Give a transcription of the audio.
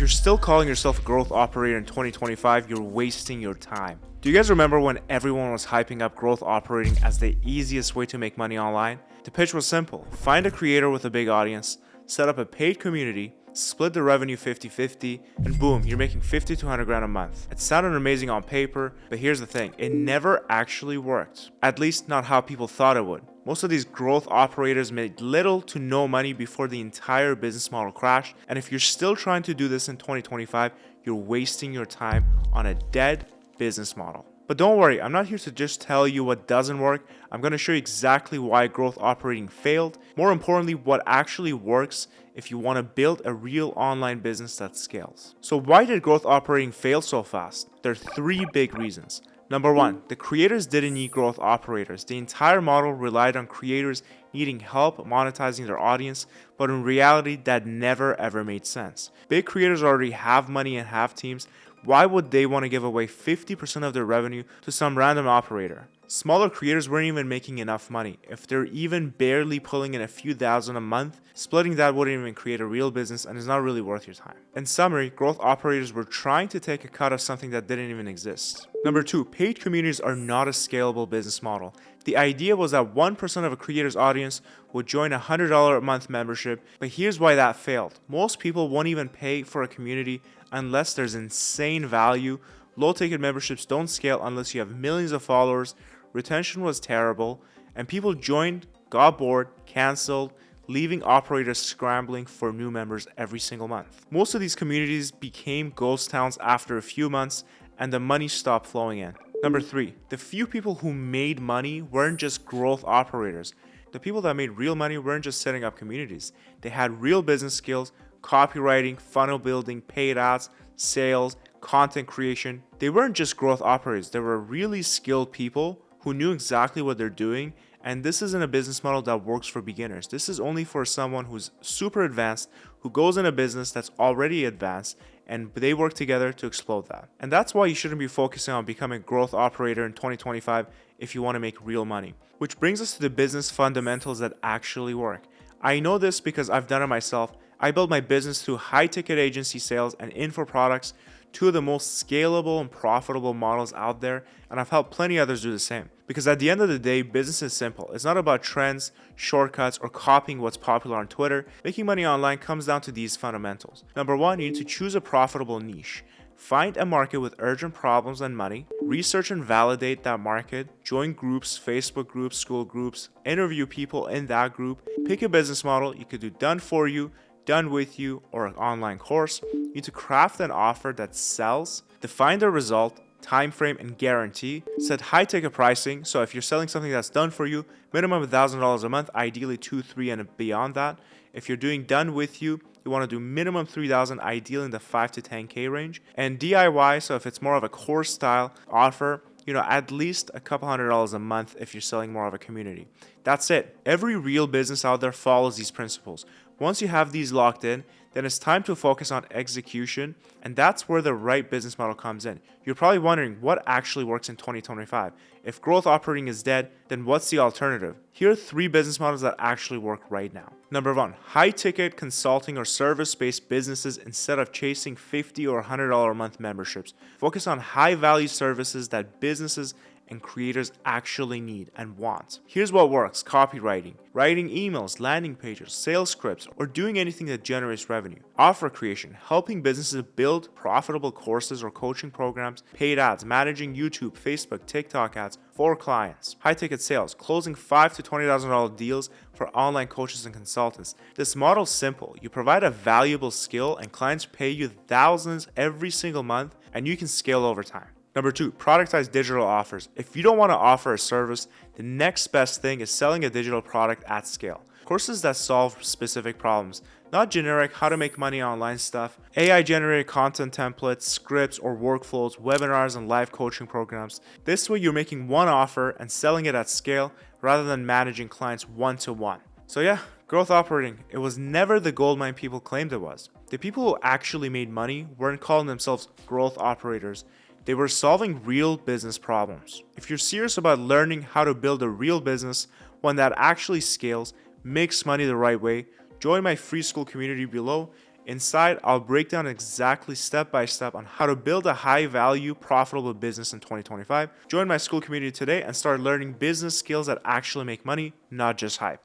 you're still calling yourself a growth operator in 2025, you're wasting your time. Do you guys remember when everyone was hyping up growth operating as the easiest way to make money online? The pitch was simple. Find a creator with a big audience, set up a paid community, split the revenue 50-50, and boom, you're making 50 to 100 grand a month. It sounded amazing on paper, but here's the thing, it never actually worked. At least not how people thought it would. Most of these growth operators made little to no money before the entire business model crashed, and if you're still trying to do this in 2025, you're wasting your time on a dead business model. But don't worry, I'm not here to just tell you what doesn't work. I'm going to show you exactly why growth operating failed. More importantly, what actually works if you want to build a real online business that scales. So why did growth operating fail so fast? There are three big reasons. Number one, the creators didn't need growth operators. The entire model relied on creators needing help monetizing their audience, but in reality, that never ever made sense. Big creators already have money and have teams. Why would they want to give away 50% of their revenue to some random operator? Smaller creators weren't even making enough money. If they're even barely pulling in a few thousand a month, splitting that wouldn't even create a real business and is not really worth your time. In summary, growth operators were trying to take a cut of something that didn't even exist. Number two, paid communities are not a scalable business model. The idea was that 1% of a creator's audience would join a $100 a month membership, but here's why that failed. Most people won't even pay for a community unless there's insane value. Low ticket memberships don't scale unless you have millions of followers. Retention was terrible, and people joined, got bored, canceled, leaving operators scrambling for new members every single month. Most of these communities became ghost towns after a few months, and the money stopped flowing in. Number three, the few people who made money weren't just growth operators. The people that made real money weren't just setting up communities. They had real business skills, copywriting, funnel building, paid ads, sales, content creation. They weren't just growth operators. They were really skilled people who knew exactly what they're doing, and this isn't a business model that works for beginners. This is only for someone who's super advanced, who goes in a business that's already advanced, and they work together to explode that. And that's why you shouldn't be focusing on becoming a growth operator in 2025 if you want to make real money. Which brings us to the business fundamentals that actually work. I know this because I've done it myself. I built my business through high-ticket agency sales and info products, two of the most scalable and profitable models out there, and I've helped plenty others do the same. Because at the end of the day, business is simple. It's not about trends, shortcuts, or copying what's popular on Twitter. Making money online comes down to these fundamentals. Number one, you need to choose a profitable niche. Find a market with urgent problems and money. Research and validate that market. Join groups, Facebook groups, Skool groups. Interview people in that group. Pick a business model. You could do done for you, done with you, or an online course. You need to craft an offer that sells, define the result, time frame, and guarantee. Set high ticket pricing. So if you're selling something that's done for you, minimum $1,000 a month, ideally 2, 3, and beyond that. If you're doing done with you, you want to do minimum 3,000, ideally in the 5 to 10K range. And DIY, so if it's more of a course style offer, at least a couple $100 a month if you're selling more of a community. That's it. Every real business out there follows these principles. Once you have these locked in, then it's time to focus on execution, and that's where the right business model comes in. You're probably wondering what actually works in 2025. If growth operating is dead, then what's the alternative? Here are three business models that actually work right now. Number one, high-ticket consulting or service-based businesses instead of chasing $50 or $100 a month memberships. Focus on high-value services that businesses and creators actually need and want. Here's what works: copywriting, writing emails, landing pages, sales scripts, or doing anything that generates revenue. Offer creation, helping businesses build profitable courses or coaching programs. Paid ads, managing YouTube, Facebook, TikTok ads for clients. High ticket sales, closing $5,000 to $20,000 deals for online coaches and consultants. This model is simple. You provide a valuable skill and clients pay you thousands every single month, and you can scale over time. Number two, productized digital offers. If you don't want to offer a service, the next best thing is selling a digital product at scale. Courses that solve specific problems, not generic how to make money online stuff. AI generated content templates, scripts or workflows, webinars and live coaching programs. This way you're making one offer and selling it at scale rather than managing clients one-to-one. So yeah, growth operating, it was never the goldmine people claimed it was. The people who actually made money weren't calling themselves growth operators. They were solving real business problems. If you're serious about learning how to build a real business, one that actually scales, makes money the right way, join my free Skool community below Inside, I'll break down exactly step by step on how to build a high value, profitable business in 2025. Join my Skool community today and start learning business skills that actually make money, not just hype.